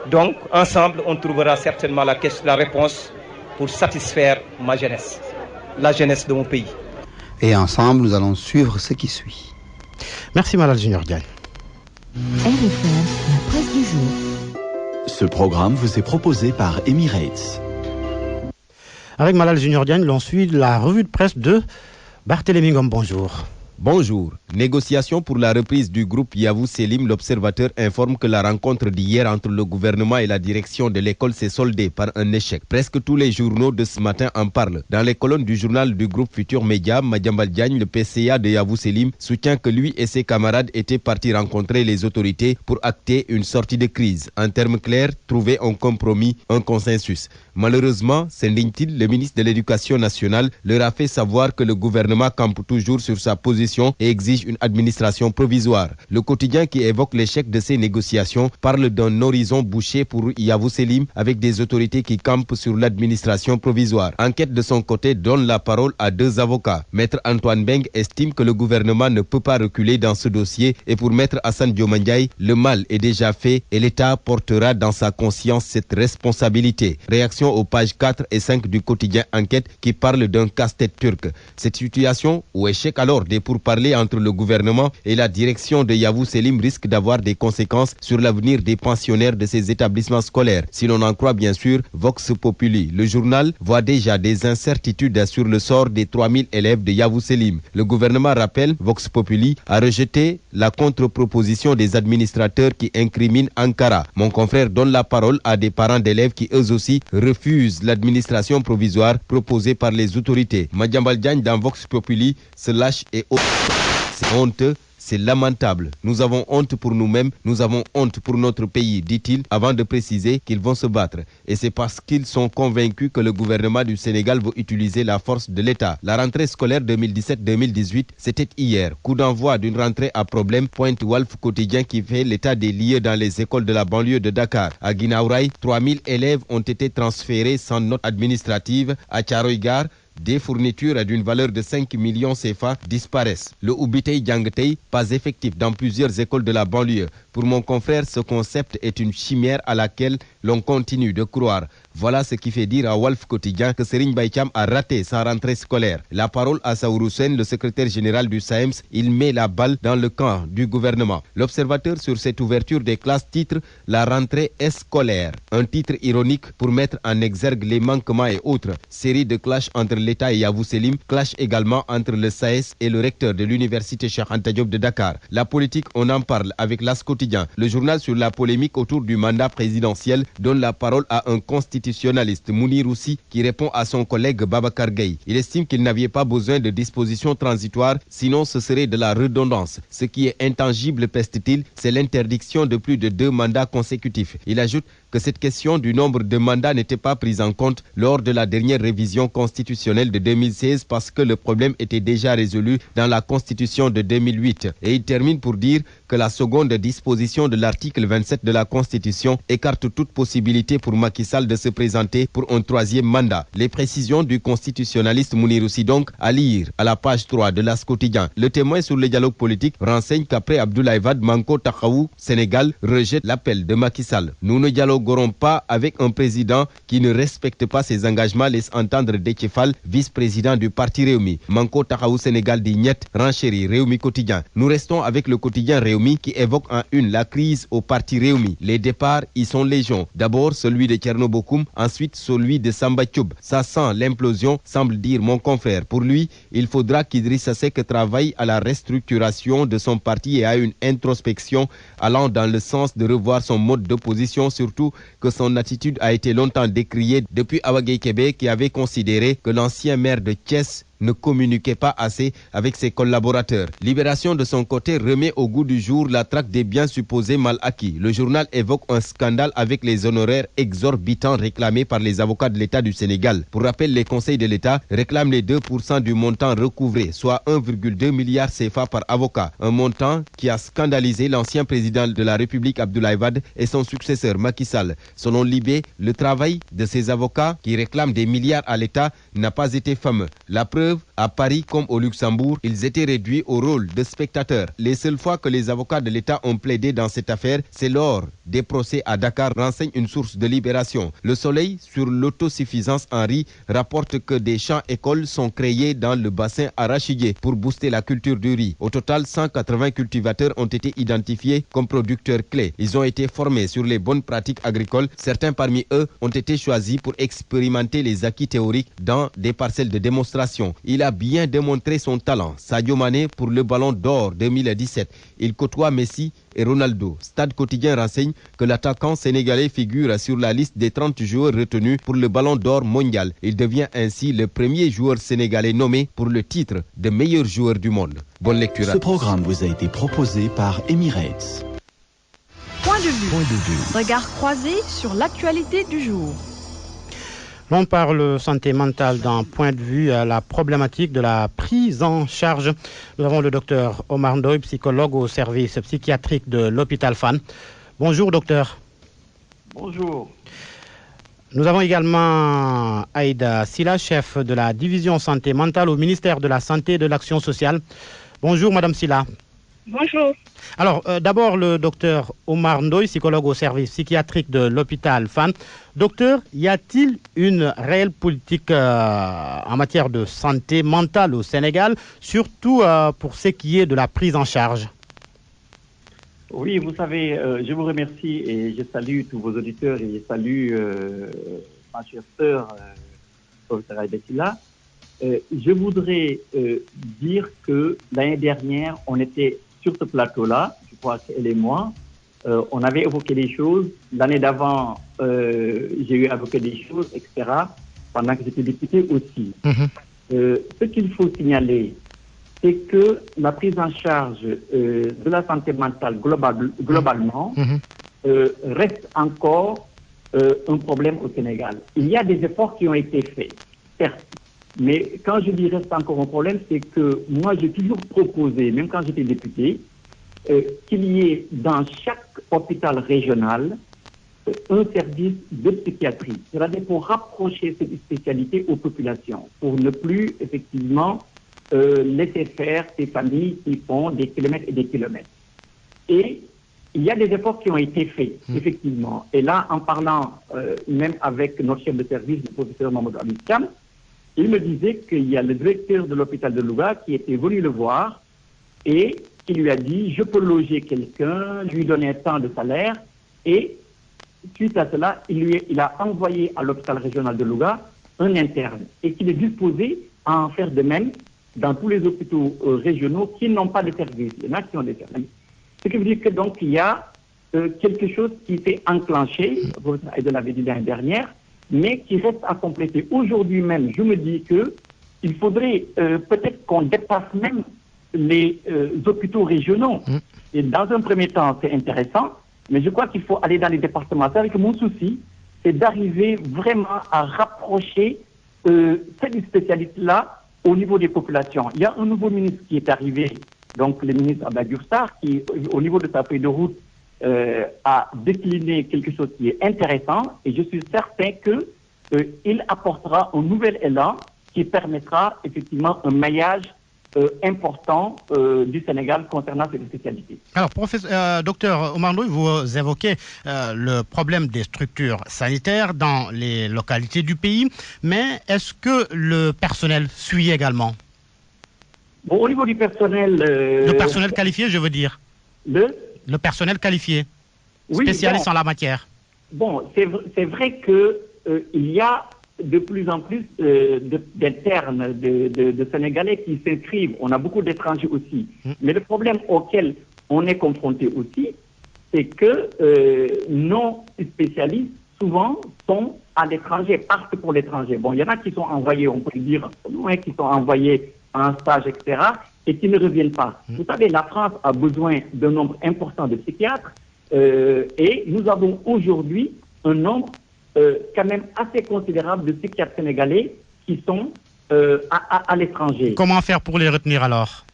Donc, ensemble, on trouvera certainement la réponse pour satisfaire ma jeunesse, la jeunesse de mon pays. Et ensemble, nous allons suivre ce qui suit. Merci, Malal Junior Diagne. RFM, la presse du jour. Ce programme vous est proposé par Emirates. Avec Malal Junior Diagne, l'on suit la revue de presse de Barthélémy Ngom. Bonjour. Bonjour. Négociation pour la reprise du groupe Yavuz Selim. L'Observateur informe que la rencontre d'hier entre le gouvernement et la direction de l'école s'est soldée par un échec. Presque tous les journaux de ce matin en parlent. Dans les colonnes du journal du groupe Futur Média, Madiambal Diagne, le PCA de Yavuz Selim, soutient que lui et ses camarades étaient partis rencontrer les autorités pour acter une sortie de crise. En termes clairs, trouver un compromis, un consensus. Malheureusement, s'indigne-t-il, le ministre de l'Éducation nationale leur a fait savoir que le gouvernement campe toujours sur sa position et exige une administration provisoire. Le quotidien qui évoque l'échec de ces négociations parle d'un horizon bouché pour Yavuz Selim avec des autorités qui campent sur l'administration provisoire. Enquête de son côté donne la parole à deux avocats. Maître Antoine Beng estime que le gouvernement ne peut pas reculer dans ce dossier et pour Maître Hassan Diomandiaye, le mal est déjà fait et l'État portera dans sa conscience cette responsabilité. Réaction aux pages 4 et 5 du quotidien Enquête qui parle d'un casse-tête turc. Cette situation ou échec alors des pourparlers entre le gouvernement et la direction de Yavuz Selim risque d'avoir des conséquences sur l'avenir des pensionnaires de ces établissements scolaires. Si l'on en croit bien sûr Vox Populi, le journal voit déjà des incertitudes sur le sort des 3000 élèves de Yavuz Selim. Le gouvernement rappelle, Vox Populi a rejeté la contre-proposition des administrateurs qui incriminent Ankara. Mon confrère donne la parole à des parents d'élèves qui eux aussi refusent l'administration provisoire proposée par les autorités. Madiambal Diagne dans Vox Populi se lâche et c'est honteux. C'est lamentable. Nous avons honte pour nous-mêmes, nous avons honte pour notre pays, dit-il, avant de préciser qu'ils vont se battre. Et c'est parce qu'ils sont convaincus que le gouvernement du Sénégal veut utiliser la force de l'État. La rentrée scolaire 2017-2018, c'était hier. Coup d'envoi d'une rentrée à problème, pointe Walf Quotidien qui fait l'état des lieux dans les écoles de la banlieue de Dakar. À Guinaouraï, 3000 élèves ont été transférés sans note administrative. À Thiaroye-Gare, des fournitures d'une valeur de 5 millions CFA disparaissent. Le Oubitei Djangtei, pas effectif dans plusieurs écoles de la banlieue. Pour mon confrère, ce concept est une chimère à laquelle l'on continue de croire. Voilà ce qui fait dire à Walf Quotidien que Serigne Baïcham a raté sa rentrée scolaire. La parole à Saourou Sène, le secrétaire général du SAEMS, il met la balle dans le camp du gouvernement. L'observateur sur cette ouverture des classes titre « La rentrée est scolaire ». Un titre ironique pour mettre en exergue les manquements et autres. Série de clashs entre l'État et Yavuz Selim, clash également entre le SAES et le recteur de l'université Cheikh Anta Diop de Dakar. La politique, on en parle avec l'As Quotidien. Le journal sur la polémique autour du mandat présidentiel donne la parole à un constitutionnaliste, Mounir Roussi, qui répond à son collègue Babacar Gueye. Il estime qu'il n'avait pas besoin de dispositions transitoires, sinon ce serait de la redondance. Ce qui est intangible, peste-t-il, c'est l'interdiction de plus de 2 mandats consécutifs. Il ajoute que cette question du nombre de mandats n'était pas prise en compte lors de la dernière révision constitutionnelle de 2016 parce que le problème était déjà résolu dans la Constitution de 2008. Et il termine pour dire que la seconde disposition de l'article 27 de la Constitution écarte toute possibilité pour Macky Sall de se présenter pour un 3e mandat. Les précisions du constitutionnaliste Mounir Roussi donc à lire à la page 3 de l'As Quotidien. Le témoin sur le dialogue politique renseigne qu'après Abdoulaye Wade, Manko Tahaou, Sénégal, rejette l'appel de Macky Sall. Nous ne dialoguerons pas avec un président qui ne respecte pas ses engagements, laisse entendre Déthié Fall, vice-président du parti Réumi. Manko Tahaou Sénégal dit niet, renchérit Réumi Quotidien. Nous restons avec le quotidien Réumi qui évoque en une la crise au parti Réumi. Les départs y sont légion. D'abord celui de Thierno Bokoum, ensuite celui de Samba Thioub. Ça sent l'implosion, semble dire mon confrère. Pour lui, il faudra qu'Idrissa Seck travaille à la restructuration de son parti et à une introspection allant dans le sens de revoir son mode d'opposition, surtout que son attitude a été longtemps décriée depuis Awa Gueye Kébé qui avait considéré que l'ancien maire de Thiès ne communiquait pas assez avec ses collaborateurs. Libération de son côté remet au goût du jour la traque des biens supposés mal acquis. Le journal évoque un scandale avec les honoraires exorbitants réclamés par les avocats de l'État du Sénégal. Pour rappel, les conseils de l'État réclament les 2% du montant recouvré, soit 1,2 milliard CFA par avocat. Un montant qui a scandalisé l'ancien président de la République Abdoulaye Wade et son successeur Macky Sall. Selon Libé, le travail de ces avocats qui réclament des milliards à l'État n'a pas été fameux. La preuve, à Paris comme au Luxembourg, ils étaient réduits au rôle de spectateurs. Les seules fois que les avocats de l'État ont plaidé dans cette affaire, c'est lors des procès à Dakar, renseigne une source de Libération. Le Soleil, sur l'autosuffisance en riz, rapporte que des champs-écoles sont créés dans le bassin arachidier pour booster la culture du riz. Au total, 180 cultivateurs ont été identifiés comme producteurs clés. Ils ont été formés sur les bonnes pratiques agricoles. Certains parmi eux ont été choisis pour expérimenter les acquis théoriques dans des parcelles de démonstration. Il a bien démontré son talent. Sadio Mané pour le Ballon d'Or 2017. Il côtoie Messi et Ronaldo. Stade Quotidien renseigne que l'attaquant sénégalais figure sur la liste des 30 joueurs retenus pour le Ballon d'Or mondial. Il devient ainsi le premier joueur sénégalais nommé pour le titre de meilleur joueur du monde. Bonne lecture. Ce programme vous a été proposé par Emirates. Point de vue. Regard croisé sur l'actualité du jour. On parle santé mentale d'un point de vue à la problématique de la prise en charge. Nous avons le docteur Omar Ndoye, psychologue au service psychiatrique de l'hôpital Fann. Bonjour docteur. Bonjour. Nous avons également Aïda Silla, chef de la division santé mentale au ministère de la Santé et de l'Action sociale. Bonjour madame Silla. Bonjour. Alors, d'abord, le docteur Omar Ndoye, psychologue au service psychiatrique de l'hôpital Fann. Docteur, y a-t-il une réelle politique en matière de santé mentale au Sénégal, surtout pour ce qui est de la prise en charge? Oui, vous savez, je vous remercie et je salue tous vos auditeurs et je salue ma chère sœur, professeur Aïda Silla. Je voudrais dire que l'année dernière, on était sur ce plateau-là, je crois qu'elle et moi, on avait évoqué des choses. L'année d'avant, j'ai eu évoqué des choses, etc., pendant que j'étais député aussi. Ce qu'il faut signaler, c'est que la prise en charge de la santé mentale globalement reste encore un problème au Sénégal. Il y a des efforts qui ont été faits, certes. Mais quand je dis reste encore un problème, c'est que moi j'ai toujours proposé, même quand j'étais député, qu'il y ait dans chaque hôpital régional un service de psychiatrie. C'est-à-dire pour rapprocher cette spécialité aux populations, pour ne plus effectivement laisser faire ces familles qui font des kilomètres et des kilomètres. Et il y a des efforts qui ont été faits, effectivement. Et là, en parlant même avec notre chef de service, le professeur Mamadou Abidjan, il me disait qu'il y a le directeur de l'hôpital de Louga qui était venu le voir et qui lui a dit « je peux loger quelqu'un, lui donner un temps de salaire » et suite à cela, il a envoyé à l'hôpital régional de Louga un interne et qu'il est disposé à en faire de même dans tous les hôpitaux régionaux qui n'ont pas de service. Il y en a qui ont des services. Ce qui veut dire que donc il y a quelque chose qui s'est enclenché, vous l'avez dit l'année dernière, mais qui reste à compléter. Aujourd'hui même, je me dis que il faudrait peut-être qu'on dépasse même les hôpitaux régionaux. Et dans un premier temps, c'est intéressant, mais je crois qu'il faut aller dans les départements. C'est-à-dire que mon souci, c'est d'arriver vraiment à rapprocher cette spécialité-là au niveau des populations. Il y a un nouveau ministre qui est arrivé, donc le ministre Abdoulaye Diouf Sarr, qui, au niveau de sa feuille de route, a décliné quelque chose qui est intéressant, et je suis certain qu'il apportera un nouvel élan qui permettra effectivement un maillage important du Sénégal concernant cette spécialité. Alors, docteur Omar Ndoye, vous évoquez le problème des structures sanitaires dans les localités du pays, mais est-ce que le personnel suit également? Bon, au niveau du personnel... le personnel qualifié, je veux dire. Le personnel qualifié, spécialiste en la matière. Bon, c'est vrai qu'il y a de plus en plus d'internes, de Sénégalais qui s'inscrivent. On a beaucoup d'étrangers aussi. Mais le problème auquel on est confronté aussi, c'est que nos spécialistes, souvent, sont à l'étranger, partent pour l'étranger. Bon, il y en a qui sont envoyés, on peut dire, qui sont envoyés en stage, etc., et qui ne reviennent pas. Vous savez, la France a besoin d'un nombre important de psychiatres, et nous avons aujourd'hui un nombre quand même assez considérable de psychiatres sénégalais qui sont à l'étranger. Comment faire pour les retenir alors?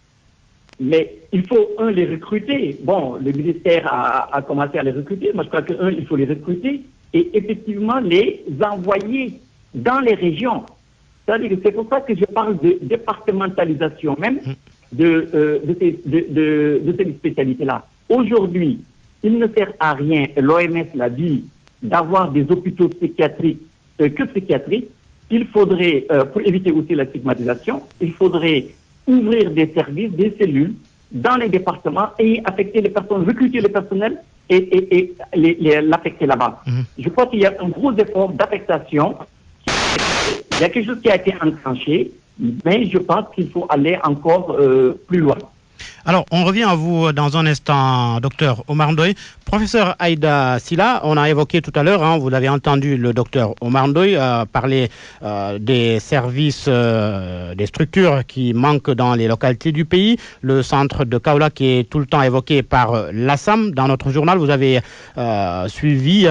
Mais il faut, les recruter. Bon, le ministère a commencé à les recruter. Moi, je crois que, il faut les recruter et effectivement les envoyer dans les régions. C'est-à-dire que c'est pour ça que je parle de départementalisation même de ces spécialités-là. Aujourd'hui, il ne sert à rien, l'OMS l'a dit, d'avoir des hôpitaux psychiatriques que psychiatriques. Il faudrait, pour éviter aussi la stigmatisation, il faudrait ouvrir des services, des cellules dans les départements et affecter les personnes, recruter le personnel et l'affecter là-bas. Je crois qu'il y a un gros effort d'affectation. Il y a quelque chose qui a été enclenché, mais je pense qu'il faut aller encore plus loin. Alors, on revient à vous dans un instant, docteur Omar Ndoye. Professeur Aïda Sylla, on a évoqué tout à l'heure, vous l'avez entendu, le docteur Omar Ndoye parler des services, des structures qui manquent dans les localités du pays. Le centre de Kaolack qui est tout le temps évoqué par l'ASSAM. Dans notre journal, vous avez suivi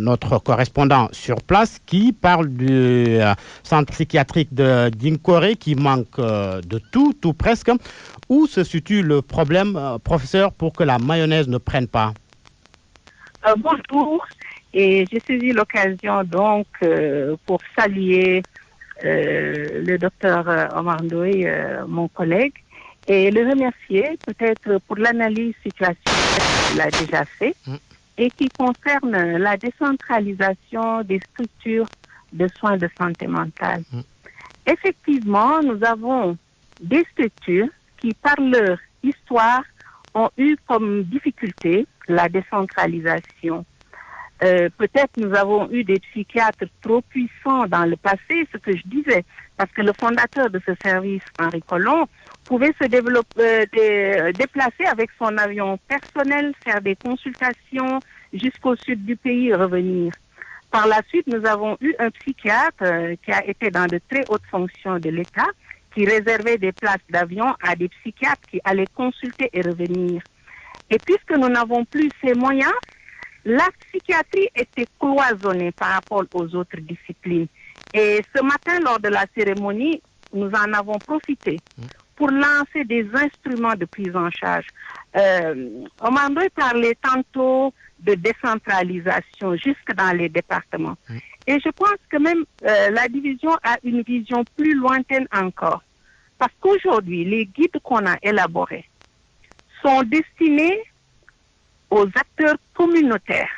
notre correspondant sur place qui parle du centre psychiatrique de Dinkoré qui manque de tout presque. Où se situe le problème, professeur, pour que la mayonnaise ne prenne pas? Bonjour, et j'ai saisi l'occasion donc pour saluer le docteur Omar Ndoye, mon collègue, et le remercier peut-être pour l'analyse situation qu'il a déjà fait et qui concerne la décentralisation des structures de soins de santé mentale. Effectivement, nous avons des structures qui, par leur histoire, ont eu comme difficulté la décentralisation. Peut-être nous avons eu des psychiatres trop puissants dans le passé, ce que je disais, parce que le fondateur de ce service, Henri Collomb, pouvait se déplacer avec son avion personnel, faire des consultations jusqu'au sud du pays et revenir. Par la suite, nous avons eu un psychiatre qui a été dans de très hautes fonctions de l'État, qui réservait des places d'avion à des psychiatres qui allaient consulter et revenir. Et puisque nous n'avons plus ces moyens, la psychiatrie était cloisonnée par rapport aux autres disciplines. Et ce matin, lors de la cérémonie, nous en avons profité pour lancer des instruments de prise en charge. Omar Ndoye parlait tantôt de décentralisation jusque dans les départements. Et je pense que même la division a une vision plus lointaine encore. Parce qu'aujourd'hui, les guides qu'on a élaborés sont destinés aux acteurs communautaires.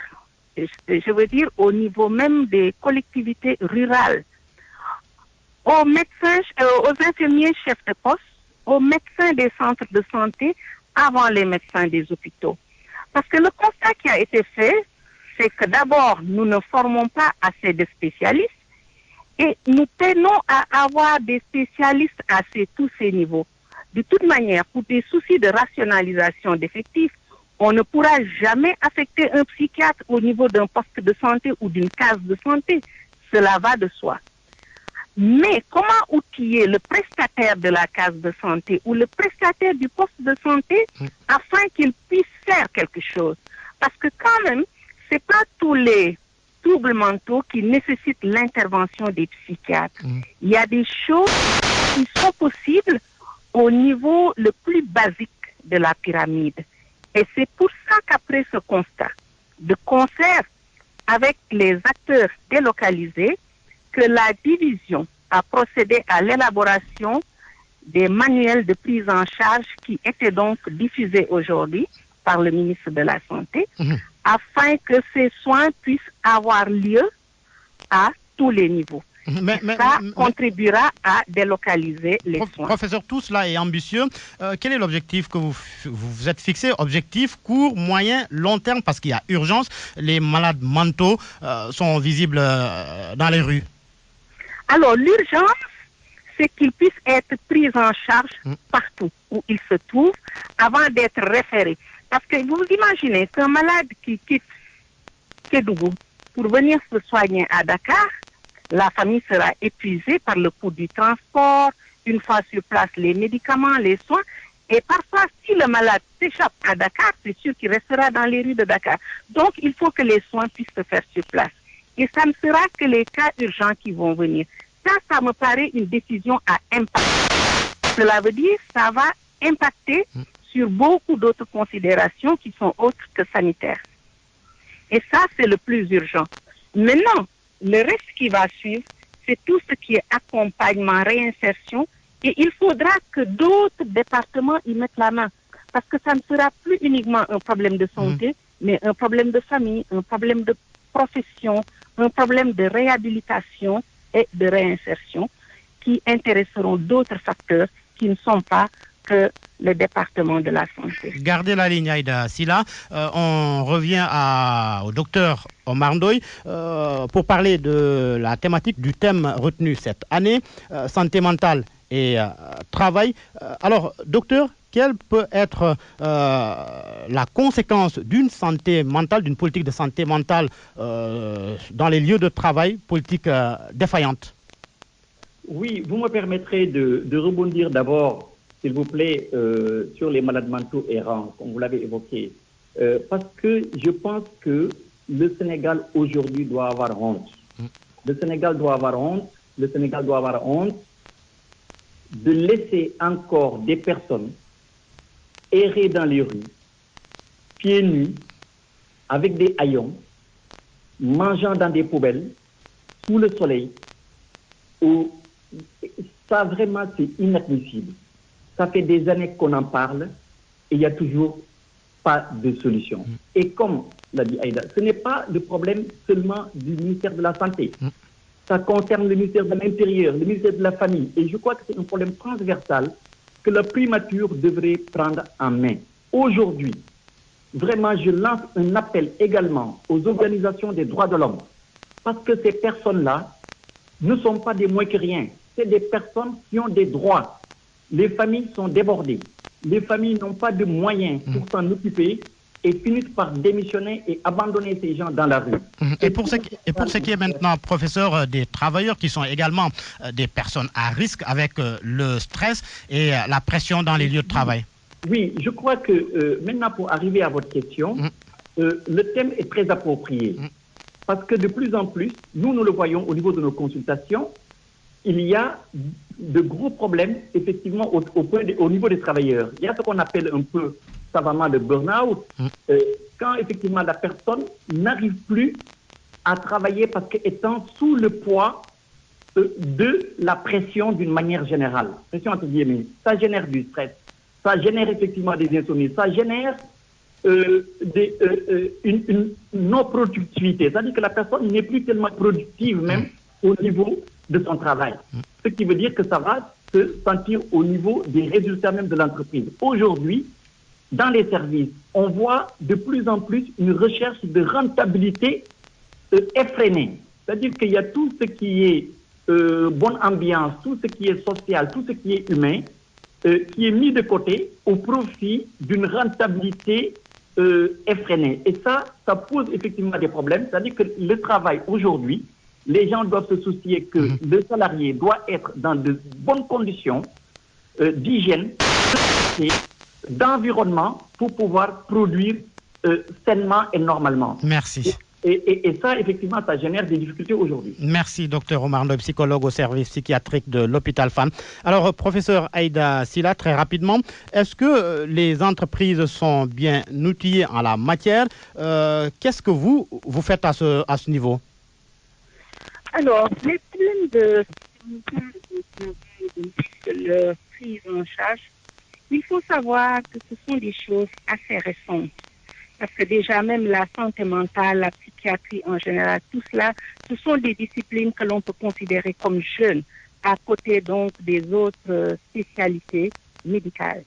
Je veux dire au niveau même des collectivités rurales, aux médecins, aux infirmiers chefs de poste, aux médecins des centres de santé avant les médecins des hôpitaux. Parce que le constat qui a été fait, c'est que d'abord, nous ne formons pas assez de spécialistes et nous peinons à avoir des spécialistes à tous ces niveaux. De toute manière, pour des soucis de rationalisation d'effectifs, on ne pourra jamais affecter un psychiatre au niveau d'un poste de santé ou d'une case de santé. Cela va de soi. Mais comment outiller le prestataire de la case de santé ou le prestataire du poste de santé afin qu'il puisse faire quelque chose? Parce que quand même, c'est pas tous les troubles mentaux qui nécessitent l'intervention des psychiatres. Il y a des choses qui sont possibles au niveau le plus basique de la pyramide. Et c'est pour ça qu'après ce constat, de concert avec les acteurs délocalisés, que la division a procédé à l'élaboration des manuels de prise en charge qui étaient donc diffusés aujourd'hui par le ministre de la Santé, afin que ces soins puissent avoir lieu à tous les niveaux. Ça contribuera à délocaliser les soins. Professeur, tout cela est ambitieux. Quel est l'objectif que vous vous êtes fixé? Objectif court, moyen, long terme, parce qu'il y a urgence. Les malades mentaux sont visibles dans les rues. Alors, l'urgence, c'est qu'ils puissent être pris en charge partout où ils se trouvent avant d'être référés. Parce que vous imaginez qu'un malade qui quitte Kédougou pour venir se soigner à Dakar, la famille sera épuisée par le coût du transport, une fois sur place les médicaments, les soins. Et parfois, si le malade s'échappe à Dakar, c'est sûr qu'il restera dans les rues de Dakar. Donc, il faut que les soins puissent se faire sur place. Et ça ne sera que les cas urgents qui vont venir. Ça me paraît une décision à impact. Cela veut dire que ça va impacter sur beaucoup d'autres considérations qui sont autres que sanitaires. Et ça, c'est le plus urgent. Maintenant, le reste qui va suivre, c'est tout ce qui est accompagnement, réinsertion. Et il faudra que d'autres départements y mettent la main. Parce que ça ne sera plus uniquement un problème de santé, mais un problème de famille, un problème de profession, un problème de réhabilitation et de réinsertion qui intéresseront d'autres facteurs qui ne sont pas que le département de la santé. Gardez la ligne, Aïda Silla. On revient au docteur Omar Ndoye pour parler de la thématique du thème retenu cette année, santé mentale et travail. Alors, docteur, quelle peut être la conséquence d'une santé mentale, d'une politique de santé mentale dans les lieux de travail, politique défaillante? Oui, vous me permettrez de rebondir d'abord, s'il vous plaît, sur les malades mentaux errants, comme vous l'avez évoqué. Parce que je pense que le Sénégal aujourd'hui doit avoir honte. Le Sénégal doit avoir honte. Le Sénégal doit avoir honte de laisser encore des personnes errer dans les rues, pieds nus, avec des haillons, mangeant dans des poubelles, sous le soleil. Ça, vraiment, c'est inadmissible. Ça fait des années qu'on en parle et il n'y a toujours pas de solution. Et comme l'a dit Aïda, ce n'est pas le problème seulement du ministère de la Santé. Ça concerne le ministère de l'Intérieur, le ministère de la Famille. Et je crois que c'est un problème transversal que la primature devrait prendre en main. Aujourd'hui, vraiment, je lance un appel également aux organisations des droits de l'homme. Parce que ces personnes-là ne sont pas des moins que rien. C'est des personnes qui ont des droits. Les familles sont débordées. Les familles n'ont pas de moyens pour s'en occuper. et finissent par démissionner et abandonner ces gens dans la rue. Et pour ce qui est maintenant, professeur, des travailleurs qui sont également des personnes à risque avec le stress et la pression dans les lieux de travail. Oui, je crois que maintenant, pour arriver à votre question, le thème est très approprié. Parce que de plus en plus, nous le voyons au niveau de nos consultations, il y a de gros problèmes, effectivement, au niveau des travailleurs. Il y a ce qu'on appelle un peu savamment le burn-out, quand effectivement la personne n'arrive plus à travailler parce qu'étant sous le poids de la pression d'une manière générale. Pression entre guillemets, ça génère du stress, ça génère effectivement des insomnies, ça génère une non-productivité. C'est-à-dire que la personne n'est plus tellement productive même au niveau de son travail. Ce qui veut dire que ça va se sentir au niveau des résultats même de l'entreprise. Aujourd'hui, dans les services, on voit de plus en plus une recherche de rentabilité effrénée. C'est-à-dire qu'il y a tout ce qui est bonne ambiance, tout ce qui est social, tout ce qui est humain, qui est mis de côté au profit d'une rentabilité effrénée. Et ça pose effectivement des problèmes. C'est-à-dire que le travail aujourd'hui, les gens doivent se soucier que le salarié doit être dans de bonnes conditions d'hygiène, d'environnement pour pouvoir produire sainement et normalement. Merci. Et ça, effectivement, ça génère des difficultés aujourd'hui. Merci, docteur Omar Ndoye, psychologue au service psychiatrique de l'hôpital Fann. Alors, professeur Aïda Sylla, très rapidement, est-ce que les entreprises sont bien outillées en la matière? Qu'est-ce que vous faites à ce niveau? Alors, les problèmes de leur prise en charge, il faut savoir que ce sont des choses assez récentes. Parce que déjà même la santé mentale, la psychiatrie en général, tout cela, ce sont des disciplines que l'on peut considérer comme jeunes, à côté donc des autres spécialités médicales.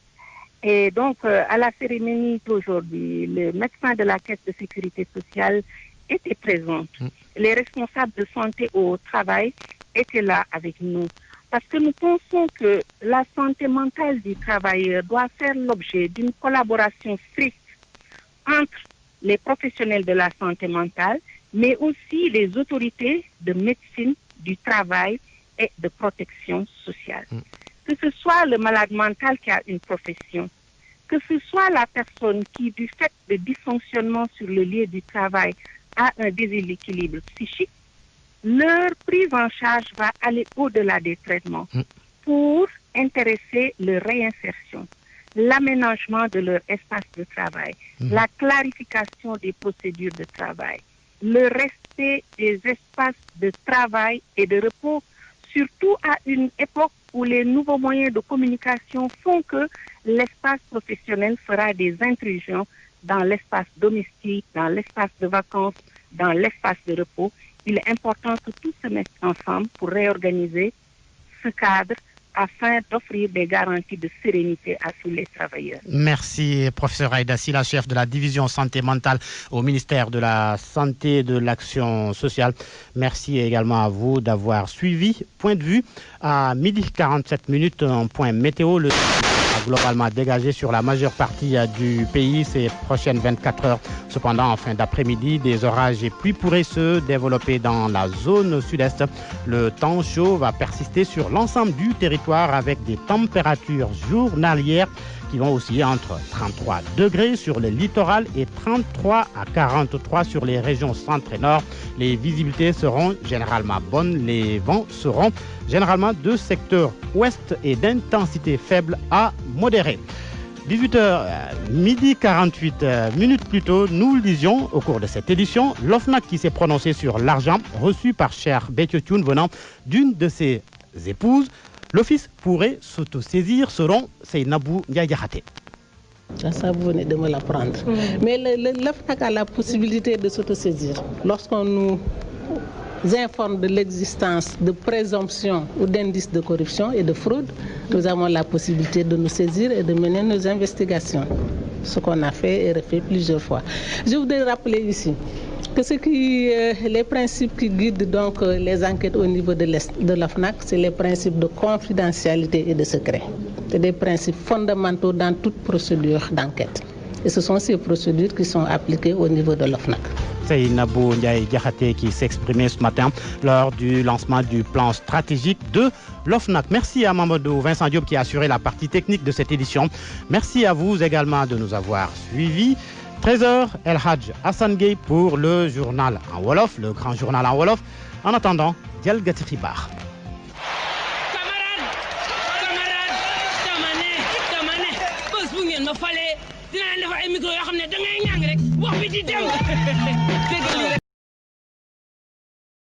Et donc, à la cérémonie d'aujourd'hui, le médecin de la Caisse de sécurité sociale était présent. Les responsables de santé au travail étaient là avec nous. Parce que nous pensons que la santé mentale du travailleur doit faire l'objet d'une collaboration stricte entre les professionnels de la santé mentale, mais aussi les autorités de médecine du travail et de protection sociale. Que ce soit le malade mental qui a une profession, que ce soit la personne qui, du fait de dysfonctionnement sur le lieu du travail, a un déséquilibre psychique, leur prise en charge va aller au-delà des traitements pour intéresser leur réinsertion, l'aménagement de leur espace de travail, la clarification des procédures de travail, le respect des espaces de travail et de repos, surtout à une époque où les nouveaux moyens de communication font que l'espace professionnel fera des intrusions dans l'espace domestique, dans l'espace de vacances, dans l'espace de repos. Il est important que tous se mettent ensemble pour réorganiser ce cadre afin d'offrir des garanties de sérénité à tous les travailleurs. Merci, professeur Aïda Sylla, chef de la division santé mentale au ministère de la Santé et de l'Action sociale. Merci également à vous d'avoir suivi. Point de vue à 12h47, un point météo. Le a globalement dégagé sur la majeure partie du pays ces prochaines 24 heures. Cependant, en fin d'après-midi, des orages et pluies pourraient se développer dans la zone sud-est. Le temps chaud va persister sur l'ensemble du territoire avec des températures journalières qui vont osciller entre 33 degrés sur le littoral et 33 à 43 sur les régions centre et nord. Les visibilités seront généralement bonnes. Les vents seront généralement de secteur ouest et d'intensité faible à modérée. 18h, midi 48 minutes plus tôt, nous le disions au cours de cette édition, l'OFNAC qui s'est prononcé sur l'argent reçu par Cheikh Béthio Thioune venant d'une de ses épouses. L'office pourrait s'autosaisir selon Seynabou Ndiaye Diakhaté. Ça, vous venez de me l'apprendre. Mais l'OFNAC a la possibilité de s'autosaisir. Lorsqu'on nous informe de l'existence de présomption ou d'indices de corruption et de fraude, nous avons la possibilité de nous saisir et de mener nos investigations. Ce qu'on a fait et refait plusieurs fois. Je voudrais rappeler ici que les principes qui guident donc les enquêtes au niveau de l'OFNAC, c'est les principes de confidentialité et de secret. C'est des principes fondamentaux dans toute procédure d'enquête. Et ce sont ces procédures qui sont appliquées au niveau de l'OFNAC. C'est Nabou Ndiaye Diakhaté qui s'exprimait ce matin lors du lancement du plan stratégique de l'OFNAC. Merci à Mamadou Vincent Diop qui a assuré la partie technique de cette édition. Merci à vous également de nous avoir suivis. 13h, El Hadj Hassan Gueye pour le journal en Wolof, le grand journal en Wolof. En attendant, Dial Gati Bar. ma fale dinaa defar ay micro yoo xam ne da ngay ñàng rek wax bi di dem